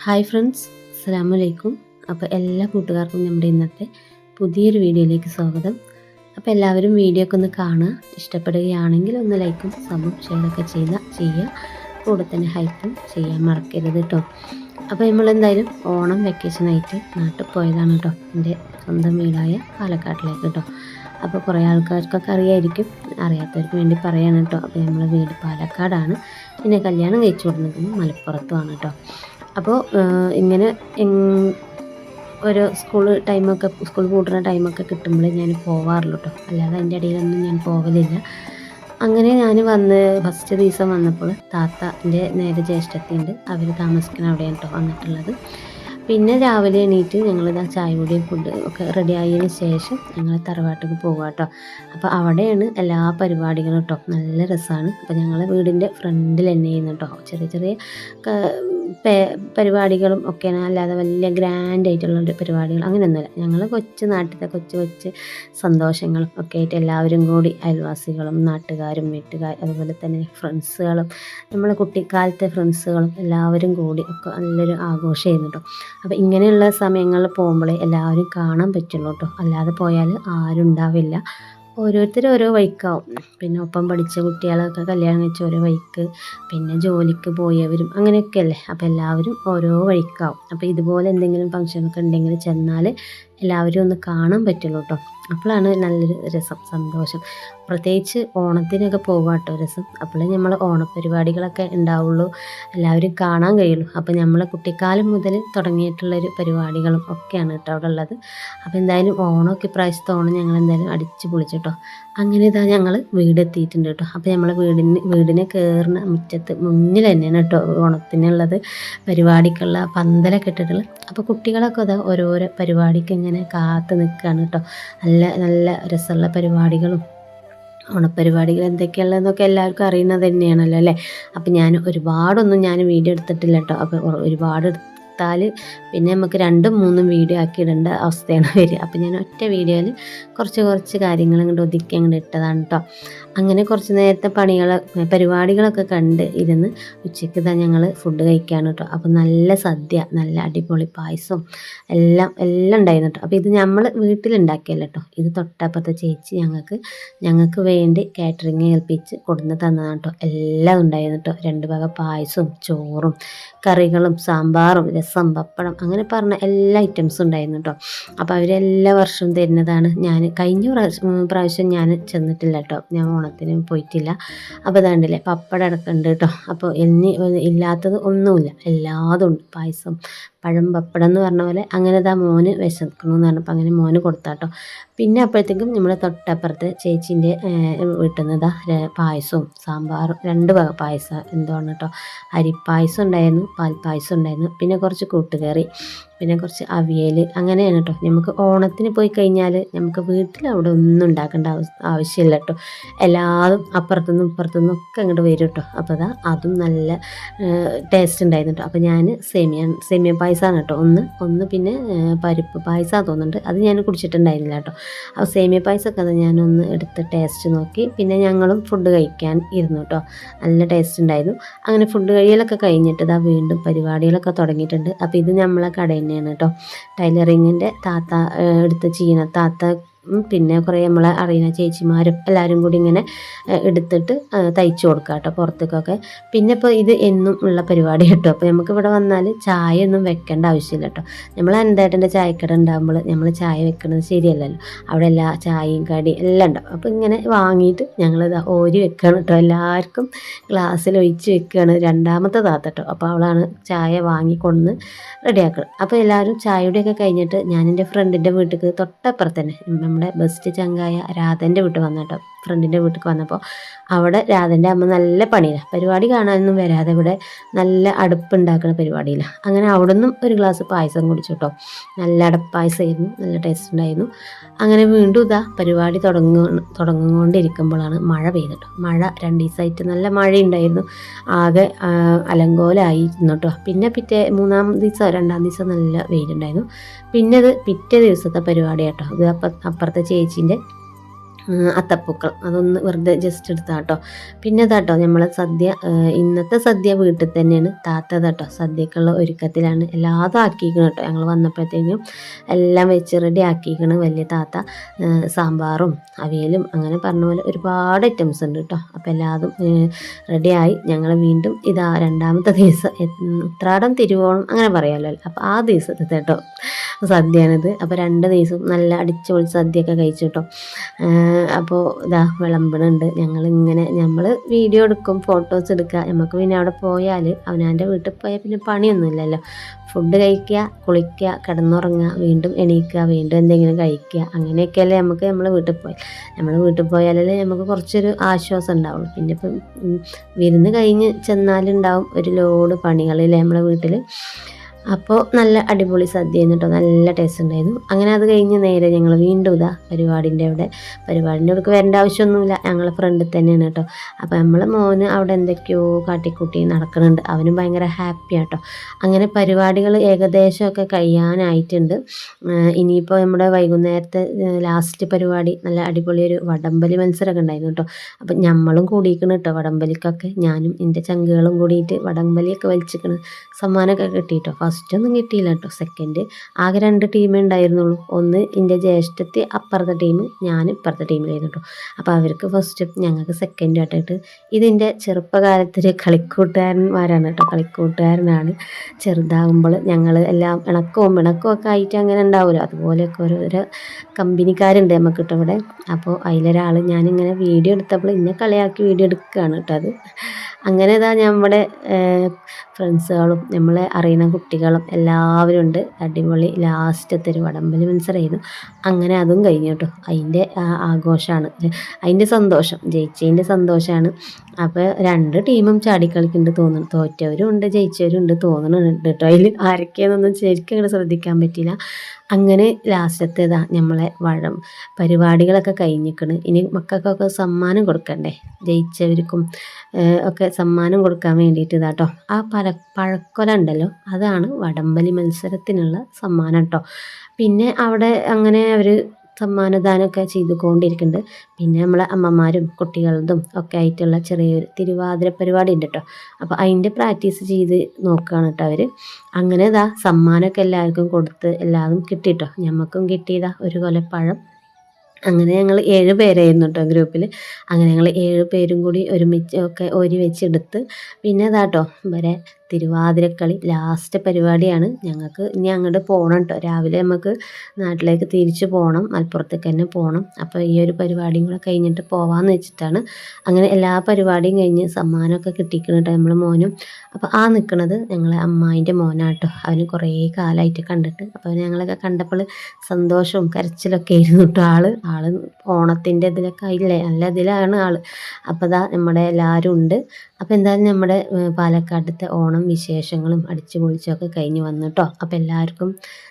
Hi friends, അസ്സലാമു അലൈക്കും. അപ്പോൾ എല്ലാ കൂട്ടുകാർക്കും നമ്മുടെ ഇന്നത്തെ പുതിയൊരു വീഡിയോയിലേക്ക് സ്വാഗതം. അപ്പോൾ എല്ലാവരും വീഡിയോ ഒക്കെ ഒന്ന് കാണുക. ഇഷ്ടപ്പെടുകയാണെങ്കിൽ ഒന്ന് ലൈക്കും സബും ഷെയറൊക്കെ ചെയ്യുക. കൂടെ തന്നെ ഹൈപ്പും ചെയ്യാൻ മറക്കരുത് കേട്ടോ. അപ്പോൾ നമ്മളെന്തായാലും ഓണം വെക്കേഷനായിട്ട് നാട്ടിൽ പോയതാണ് കേട്ടോ, എൻ്റെ സ്വന്തം വീടായ പാലക്കാട്ടിലേക്ക് കേട്ടോ. അപ്പോൾ കുറേ ആൾക്കാർക്കൊക്കെ അറിയായിരിക്കും, അറിയാത്തവർക്ക് വേണ്ടി പറയാണ് കേട്ടോ. അപ്പോൾ നമ്മളെ വീട് പാലക്കാടാണ്, പിന്നെ കല്യാണം കഴിച്ചു കൊടുക്കുന്നത് മലപ്പുറത്തുമാണ് കേട്ടോ. അപ്പോൾ ഇങ്ങനെ ഒരു സ്കൂൾ പൂട്ടുന്ന ടൈമൊക്കെ കിട്ടുമ്പോഴേ ഞാൻ പോവാറുള്ളൂ കേട്ടോ, അല്ലാതെ അതിൻ്റെ ഇടയിലൊന്നും ഞാൻ പോകലില്ല. അങ്ങനെ ഞാൻ ഫസ്റ്റ് ദിവസം വന്നപ്പോൾ എൻ്റെ നേരെ ജ്യേഷ്ഠത്തിയുണ്ട്, അവർ താമസിക്കുന്ന അവിടെയാണ് കേട്ടോ വന്നിട്ടുള്ളത്. പിന്നെ രാവിലെ എണീറ്റ് ഞങ്ങളിതാ ചായ കൂടിയും ഫുഡ് ഒക്കെ റെഡി ആയതിന് ശേഷം ഞങ്ങൾ തറവാട്ടിലേക്ക് പോകുക കേട്ടോ. അപ്പോൾ അവിടെയാണ് എല്ലാ പരിപാടികളും കേട്ടോ, നല്ല രസമാണ്. അപ്പോൾ ഞങ്ങൾ വീടിൻ്റെ ഫ്രണ്ടിൽ തന്നെ ചെയ്യുന്നു കേട്ടോ, ചെറിയ ചെറിയ പരിപാടികളും ഒക്കെയാണ്, അല്ലാതെ വലിയ ഗ്രാൻഡായിട്ടുള്ള പരിപാടികൾ അങ്ങനെയൊന്നുമില്ല. ഞങ്ങൾ നാട്ടിലത്തെ കൊച്ചു സന്തോഷങ്ങളും ഒക്കെ ആയിട്ട് എല്ലാവരും കൂടി, അയൽവാസികളും നാട്ടുകാരും അതുപോലെ തന്നെ ഫ്രണ്ട്സുകളും, നമ്മളെ കുട്ടിക്കാലത്തെ ഫ്രണ്ട്സുകളും എല്ലാവരും കൂടി ഒക്കെ നല്ലൊരു ആഘോഷമായിരുന്നു കേട്ടോ. അപ്പോൾ ഇങ്ങനെയുള്ള സമയങ്ങളിൽ പോകുമ്പോഴേ എല്ലാവരും കാണാൻ പറ്റുള്ളൂ കേട്ടോ, അല്ലാതെ പോയാൽ ആരും ഉണ്ടാവില്ല. ഓരോരുത്തരും ഓരോ വഴിക്കാവും. പിന്നെ ഒപ്പം പഠിച്ച കുട്ടികളൊക്കെ കല്യാണം കഴിച്ച ഓരോ വഴിക്ക്, പിന്നെ ജോലിക്ക് പോയവരും അങ്ങനെയൊക്കെയല്ലേ. അപ്പോൾ എല്ലാവരും ഓരോ വഴിക്കാവും. അപ്പോൾ ഇതുപോലെ എന്തെങ്കിലും ഫംഗ്ഷനൊക്കെ ഉണ്ടെങ്കിൽ ചെന്നാൽ എല്ലാവരും ഒന്ന് കാണാൻ പറ്റുള്ളൂ കേട്ടോ. അപ്പോഴാണ് നല്ലൊരു രസം, സന്തോഷം. പ്രത്യേകിച്ച് ഓണത്തിനൊക്കെ പോകാട്ടോ രസം. അപ്പോഴേ നമ്മൾ ഓണപ്പരിപാടികളൊക്കെ ഉണ്ടാവുള്ളൂ, എല്ലാവരും കാണാൻ കഴിയുള്ളൂ. അപ്പോൾ നമ്മളെ കുട്ടിക്കാലം മുതൽ തുടങ്ങിയിട്ടുള്ളൊരു പരിപാടികളും ഒക്കെയാണ് കേട്ടോ അവിടെ ഉള്ളത്. അപ്പോൾ എന്തായാലും ഓണമൊക്കെ ഇപ്രാവശ്യത്തെ ഓണം ഞങ്ങൾ എന്തായാലും അടിച്ച് പൊളിച്ചിട്ടോ. അങ്ങനെ ഇതാ ഞങ്ങൾ വീടെത്തിയിട്ടുണ്ട് കേട്ടോ. അപ്പോൾ നമ്മളെ വീടിനെ കയറുന്ന മുന്നിൽ തന്നെയാണ് കേട്ടോ ഓണത്തിനുള്ളത്, പരിപാടിക്കുള്ള പന്തലൊക്കെ ഇട്ടിട്ടുള്ളത്. അപ്പോൾ കുട്ടികളൊക്കെ അതാ ഓരോരോ പരിപാടിക്ക് ഇങ്ങനെ കാത്ത് നിൽക്കുകയാണ് കേട്ടോ. നല്ല രസമുള്ള പരിപാടികളും ഓണപ്പരിപാടികൾ എന്തൊക്കെയുള്ളതെന്നൊക്കെ എല്ലാവർക്കും അറിയുന്നത് തന്നെയാണല്ലോ അല്ലേ. അപ്പം ഒരുപാടൊന്നും ഞാൻ വീഡിയോ എടുത്തിട്ടില്ല കേട്ടോ. അപ്പോൾ ഒരുപാട് എടുത്താൽ പിന്നെ നമുക്ക് 2-3 വീഡിയോ ആക്കി ഇടേണ്ട അവസ്ഥയാണ് വരിക. അപ്പം ഞാൻ ഒറ്റ വീഡിയോയിൽ കുറച്ച് കാര്യങ്ങൾ അങ്ങോട്ട് ഒതുക്കി അങ്ങോട്ട് ഇട്ടതാണ് കേട്ടോ. അങ്ങനെ കുറച്ച് നേരത്തെ പരിപാടികളൊക്കെ കണ്ട് ഇരുന്ന് ഉച്ചയ്ക്ക് തന്നെ ഞങ്ങൾ ഫുഡ് കഴിക്കുകയാണ് കേട്ടോ. അപ്പോൾ നല്ല സദ്യ, നല്ല അടിപൊളി പായസം എല്ലാം ഉണ്ടായിരുന്നു കേട്ടോ. അപ്പോൾ ഇത് നമ്മൾ വീട്ടിലുണ്ടാക്കിയല്ല കേട്ടോ, ഇത് തൊട്ടപ്പുറത്തെ ചേച്ചി ഞങ്ങൾക്ക് വേണ്ടി കാറ്ററിങ് ഏൽപ്പിച്ച് കൊടുന്ന് തന്നതാണ് കേട്ടോ. എല്ലാം ഉണ്ടായിരുന്നു കേട്ടോ, 2 വക പായസവും ചോറും കറികളും സാമ്പാറും രസം പപ്പടം അങ്ങനെ പറഞ്ഞ എല്ലാ ഐറ്റംസും ഉണ്ടായിരുന്നു കേട്ടോ. അപ്പോൾ അവരെല്ലാ വർഷവും തരുന്നതാണ്. കഴിഞ്ഞ പ്രാവശ്യം ഞാൻ ചെന്നിട്ടില്ല കേട്ടോ, ഞാൻ ഓണത്തിന് പോയിട്ടില്ല. അപ്പോൾ അതാണ്ടല്ലേ പപ്പടം അടക്കമുണ്ട് കേട്ടോ. അപ്പോൾ ഇല്ലാത്തത് ഒന്നുമില്ല, എല്ലാതും ഉണ്ട്. പായസം, പഴം, പപ്പടം എന്ന് പറഞ്ഞ പോലെ. അങ്ങനെ മോന് വിശക്കണമെന്ന് പറഞ്ഞപ്പോൾ അങ്ങനെ മോന് കൊടുത്താട്ടോ. പിന്നെ അപ്പോഴത്തേക്കും നമ്മുടെ തൊട്ടപ്പുറത്ത് ചേച്ചീൻ്റെ വീട്ടിൽ നിന്ന് പായസവും സാമ്പാറും 2 വക പായസം എന്താണ് കേട്ടോ. അരിപ്പായസം ഉണ്ടായിരുന്നു, പാൽപ്പായസം ഉണ്ടായിരുന്നു, പിന്നെ കുറച്ച് കൂട്ടുകറി, പിന്നെ കുറച്ച് അവിയൽ. അങ്ങനെയാണ് കേട്ടോ. നമുക്ക് ഓണത്തിന് പോയി കഴിഞ്ഞാൽ നമുക്ക് വീട്ടിൽ അവിടെ ഒന്നും ഉണ്ടാക്കേണ്ട ആവശ്യമില്ല കേട്ടോ. എല്ലാതും അപ്പുറത്തുനിന്നും ഇപ്പുറത്തുനിന്നും ഒക്കെ അങ്ങോട്ട് വരും കേട്ടോ. അപ്പോൾ അതും നല്ല ടേസ്റ്റ് ഉണ്ടായിരുന്നു കേട്ടോ. അപ്പോൾ ഞാൻ സേമിയ പായസമാണ് കേട്ടോ ഒന്ന് പിന്നെ പരിപ്പ് പായസമാണ് തോന്നുന്നുണ്ട്, അത് ഞാൻ കുടിച്ചിട്ടുണ്ടായിരുന്നില്ല കേട്ടോ. അപ്പോൾ സേമിയ പായസമൊക്കെ അത് ഞാനൊന്ന് എടുത്ത് ടേസ്റ്റ് നോക്കി. പിന്നെ ഞങ്ങളും ഫുഡ് കഴിക്കാൻ ഇരുന്നു കേട്ടോ, നല്ല ടേസ്റ്റ് ഉണ്ടായിരുന്നു. അങ്ങനെ ഫുഡ് കഴിയലൊക്കെ കഴിഞ്ഞിട്ട് വീണ്ടും പരിപാടികളൊക്കെ തുടങ്ങിയിട്ടുണ്ട്. അപ്പോൾ ഇത് നമ്മളെ കടയിൽ തന്നെയാണ് കേട്ടോ, ടൈലറിങ്ങിൻ്റെ എടുത്ത് ചെയ്യുന്ന താത്ത, പിന്നെ കുറേ നമ്മളെ അറിയുന്ന ചേച്ചിമാരും എല്ലാവരും കൂടി ഇങ്ങനെ എടുത്തിട്ട് തയ്ച്ചു കൊടുക്കുക കേട്ടോ പുറത്തേക്കൊക്കെ. പിന്നെ ഇപ്പോൾ ഇത് എന്നും ഉള്ള പരിപാടി കേട്ടോ. അപ്പോൾ നമുക്ക് ഇവിടെ വന്നാൽ ചായ ഒന്നും വെക്കേണ്ട ആവശ്യമില്ല കേട്ടോ. നമ്മൾ എന്തായിട്ടെൻ്റെ ചായക്കട ഉണ്ടാകുമ്പോൾ നമ്മൾ ചായ വെക്കുന്നത് ശരിയല്ലല്ലോ, അവിടെ എല്ലാ ചായയും കടി എല്ലാം ഉണ്ടാവും. അപ്പോൾ ഇങ്ങനെ വാങ്ങിയിട്ട് ഞങ്ങളിത് ഓരി വെക്കുകയാണ് കേട്ടോ, എല്ലാവർക്കും ഗ്ലാസ്സിൽ ഒഴിച്ച് വെക്കുകയാണ്. 2ാമത്തെ താത്ത കേട്ടോ. അപ്പോൾ അവളാണ് ചായ വാങ്ങിക്കൊണ്ടുവന്ന് റെഡിയാക്കണം. അപ്പോൾ എല്ലാവരും ചായയുടെയൊക്കെ കഴിഞ്ഞിട്ട് ഞാൻ എൻ്റെ ഫ്രണ്ടിൻ്റെ വീട്ടിലേക്ക് തൊട്ടപ്പുറത്ത് തന്നെ നമ്മുടെ ബെസ്റ്റ് ചങ്കായ രാധൻ്റെ വീട്ടിൽ വന്നു കേട്ടോ. ഫ്രണ്ടിൻ്റെ വീട്ടിലേക്ക് വന്നപ്പോൾ അവിടെ രാധൻ്റെ അമ്മ നല്ല പണിയില്ല, പരിപാടി കാണാനൊന്നും വരാതെ ഇവിടെ നല്ല അടുപ്പുണ്ടാക്കുന്ന പരിപാടിയില്ല. അങ്ങനെ അവിടെ നിന്നും ഒരു ഗ്ലാസ് പായസം കുടിച്ചു കേട്ടോ. നല്ല അടപ്പായസമായിരുന്നു, നല്ല ടേസ്റ്റ് ഉണ്ടായിരുന്നു. അങ്ങനെ വീണ്ടും പരിപാടി തുടങ്ങുകൊണ്ടിരിക്കുമ്പോഴാണ് മഴ പെയ്തിട്ടോ. മഴ 2 ദിവസമായിട്ട് നല്ല മഴയുണ്ടായിരുന്നു, ആകെ അലങ്കോലമായിരുന്നു കേട്ടോ. പിന്നെ 3-ാം ദിവസം 2-ാം ദിവസം നല്ല വെയിലുണ്ടായിരുന്നു. പിന്നെ പിറ്റേ ദിവസത്തെ പരിപാടി കേട്ടോ. ഇത് അപ്പുറത്തെ ചേച്ചീൻ്റെ അത്തപ്പൂക്കൾ അതൊന്ന് വെറുതെ ജസ്റ്റ് എടുത്താൽ കേട്ടോ. പിന്നെ ഇതാട്ടോ നമ്മളെ സദ്യ, ഇന്നത്തെ സദ്യ വീട്ടിൽ തന്നെയാണ്. താത്ത കേട്ടോ സദ്യക്കുള്ള ഒരുക്കത്തിലാണ്, എല്ലാതും ആക്കിയിരിക്കണം കേട്ടോ. ഞങ്ങൾ വന്നപ്പോഴത്തേക്കും എല്ലാം വെച്ച് റെഡി ആക്കിയിരിക്കണം വലിയ താത്ത. സാമ്പാറും അവിയലും അങ്ങനെ പറഞ്ഞ പോലെ ഒരുപാട് ഐറ്റംസ് ഉണ്ട് കേട്ടോ. അപ്പോൾ എല്ലാതും റെഡിയായി. ഞങ്ങൾ വീണ്ടും ഇതാ രണ്ടാമത്തെ ദിവസം, ഉത്രാടം തിരുവോണം അങ്ങനെ പറയാമല്ലോ. അപ്പോൾ ആ ദിവസത്തെ കേട്ടോ സദ്യയാണിത്. അപ്പോൾ 2 ദിവസം നല്ല അടിച്ചുപൊളി സദ്യയൊക്കെ കഴിച്ചു കേട്ടോ. അപ്പോൾ ഇതാ വിളമ്പണുണ്ട്. നമ്മൾ വീഡിയോ എടുക്കും, ഫോട്ടോസ് എടുക്കുക. നമുക്ക് പിന്നെ അവിടെ പോയാൽ അവനവൻ്റെ വീട്ടിൽ പോയാൽ പിന്നെ പണിയൊന്നുമില്ലല്ലോ. ഫുഡ് കഴിക്കുക, കുളിക്കുക, കിടന്നുറങ്ങുക, വീണ്ടും എണീക്കുക, വീണ്ടും എന്തെങ്കിലും കഴിക്കുക, അങ്ങനെയൊക്കെയല്ലേ നമുക്ക് നമ്മൾ വീട്ടിൽ പോയാലല്ലേ നമുക്ക് കുറച്ചൊരു ആശ്വാസം ഉണ്ടാവുള്ളൂ. പിന്നെ ഇപ്പം വിരുന്ന് കഴിഞ്ഞ് ചെന്നാലുണ്ടാവും ഒരു ലോഡ് പണികളില്ലേ നമ്മളെ വീട്ടിൽ. അപ്പോൾ നല്ല അടിപൊളി സദ്യ കേട്ടോ, നല്ല ടേസ്റ്റ് ഉണ്ടായിരുന്നു. അങ്ങനെ അത് കഴിഞ്ഞ് നേരെ ഞങ്ങൾ വീണ്ടും ഇതാ പരിപാടിൻ്റെ അവിടേക്ക് വരേണ്ട ആവശ്യമൊന്നുമില്ല, ഞങ്ങളെ ഫ്രണ്ടിൽ തന്നെയാണ് കേട്ടോ. അപ്പോൾ നമ്മളെ മോന് അവിടെ എന്തൊക്കെയോ കാട്ടിക്കൂട്ടി നടക്കുന്നുണ്ട്, അവനും ഭയങ്കര ഹാപ്പിയാണ് കേട്ടോ. അങ്ങനെ പരിപാടികൾ ഏകദേശമൊക്കെ കഴിയാനായിട്ടുണ്ട്. ഇനിയിപ്പോൾ നമ്മുടെ വൈകുന്നേരത്തെ ലാസ്റ്റ് പരിപാടി നല്ല അടിപൊളി ഒരു വടംവലി മത്സരമൊക്കെ ഉണ്ടായിരുന്നു കേട്ടോ. അപ്പം നമ്മളും കൂടിയിരിക്കണം കേട്ടോ വടംവലിക്കൊക്കെ. ഞാനും എൻ്റെ ചങ്കുകളും കൂടിയിട്ട് വടംവലിയൊക്കെ വലിച്ചിരിക്കണം. സമ്മാനമൊക്കെ കിട്ടിയിട്ടോ. ഫസ്റ്റൊന്നും കിട്ടിയില്ല കേട്ടോ, സെക്കൻഡ്. ആകെ 2 ടീമേ ഉണ്ടായിരുന്നുള്ളൂ. ഒന്ന് എൻ്റെ ജ്യേഷ്ഠത്തി അപ്പുറത്തെ ടീം, ഞാൻ ഇപ്പുറത്തെ ടീമിലായിരുന്നു കേട്ടോ. അപ്പോൾ അവർക്ക് ഫസ്റ്റും ഞങ്ങൾക്ക് സെക്കൻഡും ആയിട്ടായിട്ട്. ഇതിൻ്റെ ചെറുപ്പകാലത്തൊരു കളിക്കൂട്ടുകാരന്മാരാണ് കേട്ടോ, കളിക്കൂട്ടുകാരനാണ്. ചെറുതാകുമ്പോൾ ഞങ്ങൾ എല്ലാം ഇണക്കമൊക്കെ ആയിട്ട് അങ്ങനെ ഉണ്ടാവുമല്ലോ, അതുപോലെയൊക്കെ ഓരോരോ കമ്പനിക്കാരുണ്ട് നമുക്ക് കേട്ടോ ഇവിടെ. അപ്പോൾ അതിലൊരാൾ ഞാനിങ്ങനെ വീഡിയോ എടുത്തപ്പോൾ ഇന്നെ കളിയാക്കി വീഡിയോ എടുക്കുകയാണ് കേട്ടോ അത്. അങ്ങനെ ഇതാ നമ്മുടെ ഫ്രണ്ട്സുകളും നമ്മളെ അറിയുന്ന കുട്ടികളും എല്ലാവരും ഉണ്ട്. അടിപൊളി ലാസ്റ്റത്തെ ഒരു വടംവലി മത്സരമായിരുന്നു. അങ്ങനെ അതും കഴിഞ്ഞു കേട്ടോ. അതിൻ്റെ ആഘോഷമാണ്, അതിൻ്റെ സന്തോഷം, ജയിച്ചതിൻ്റെ സന്തോഷമാണ്. അപ്പോൾ 2 ടീമും ചാടിക്കളിക്കുന്നുണ്ട് തോന്നുന്നു. തോറ്റവരും ഉണ്ട് ജയിച്ചവരും ഉണ്ട് തോന്നുന്നുണ്ട് കേട്ടോ. അതിൽ ആരൊക്കെയാണെന്നൊന്നും ശരിക്കും അങ്ങനെ ശ്രദ്ധിക്കാൻ പറ്റില്ല. അങ്ങനെ ലാസ്റ്റത്തേതാ നമ്മളെ പരിപാടികളൊക്കെ കഴിഞ്ഞിരിക്കണ്. ഇനി മക്കൾക്കൊക്കെ സമ്മാനം കൊടുക്കണ്ടേ, ജയിച്ചവർക്കും ഒക്കെ സമ്മാനം കൊടുക്കാൻ വേണ്ടിയിട്ട് ഇതാട്ടോ ആ പഴക്കൊല ഉണ്ടല്ലോ, അതാണ് വടംവലി മത്സരത്തിനുള്ള സമ്മാനം കേട്ടോ. പിന്നെ അവിടെ അങ്ങനെ അവർ സമ്മാനദാനമൊക്കെ ചെയ്തുകൊണ്ടിരിക്കുന്നുണ്ട്. പിന്നെ നമ്മളെ അമ്മമാരും കുട്ടികളതും ഒക്കെ ആയിട്ടുള്ള ചെറിയൊരു തിരുവാതിര പരിപാടി ഉണ്ട് കേട്ടോ. അപ്പോൾ അതിൻ്റെ പ്രാക്ടീസ് ചെയ്ത് നോക്കുകയാണ് കേട്ടോ അവർ. അങ്ങനെ ഇതാ സമ്മാനമൊക്കെ എല്ലാവർക്കും കൊടുത്ത് എല്ലാതും കിട്ടിട്ടോ. ഞമ്മക്കും കിട്ടിയതാ ഒരു കൊലപ്പഴം. അങ്ങനെ ഞങ്ങൾ 7 പേരായിരുന്നു കേട്ടോ ഗ്രൂപ്പിൽ. അങ്ങനെ ഞങ്ങൾ 7 പേരും കൂടി ഒരുമിച്ച് ഒക്കെ വെച്ചെടുത്ത് പിന്നെ അതാട്ടോ ഇവരെ തിരുവാതിരക്കളി ലാസ്റ്റ് പരിപാടിയാണ്. ഞങ്ങൾക്ക് ഇനി അങ്ങോട്ട് പോകണം കേട്ടോ. രാവിലെ നമുക്ക് നാട്ടിലേക്ക് തിരിച്ചു പോകണം, മലപ്പുറത്തേക്ക് തന്നെ പോകണം. അപ്പോൾ ഈ ഒരു പരിപാടിയും കൂടെ കഴിഞ്ഞിട്ട് പോകാമെന്ന് വെച്ചിട്ടാണ്. അങ്ങനെ എല്ലാ പരിപാടിയും കഴിഞ്ഞ് സമ്മാനമൊക്കെ കിട്ടിക്കണം കേട്ടോ നമ്മൾ മോനും. അപ്പോൾ ആ നിൽക്കുന്നത് ഞങ്ങളെ അമ്മായിൻ്റെ മോനാട്ടോ. അവന് കുറേ കാലമായിട്ട് കണ്ടിട്ട്. അപ്പോൾ ഞങ്ങളൊക്കെ കണ്ടപ്പോൾ സന്തോഷവും കരച്ചിലൊക്കെ ആയിരുന്നു കേട്ടോ. ആള് ഓണത്തിൻ്റെ ഇതിലൊക്കെ ആയില്ലേ, നല്ല ഇതിലാണ് ആൾ. അപ്പോൾ ഇതാ നമ്മുടെ എല്ലാവരും ഉണ്ട്. അപ്പോൾ എന്തായാലും നമ്മുടെ പാലക്കാട്ടത്തെ ഓണം വിശേഷങ്ങളും അടിച്ചു പൊളിച്ചൊക്കെ കഴിഞ്ഞ് വന്നു കേട്ടോ. അപ്പോൾ എല്ലാവർക്കും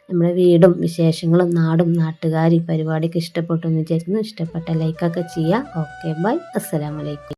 നമ്മുടെ വീടും വിശേഷങ്ങളും നാടും നാട്ടുകാരും പരിപാടിയൊക്കെ ഇഷ്ടപ്പെട്ടു എന്ന് വിചാരിക്കുന്നു. ഇഷ്ടപ്പെട്ട ലൈക്കൊക്കെ ചെയ്യുക. ഓക്കെ ബൈ, അസ്സലാമു അലൈക്കും.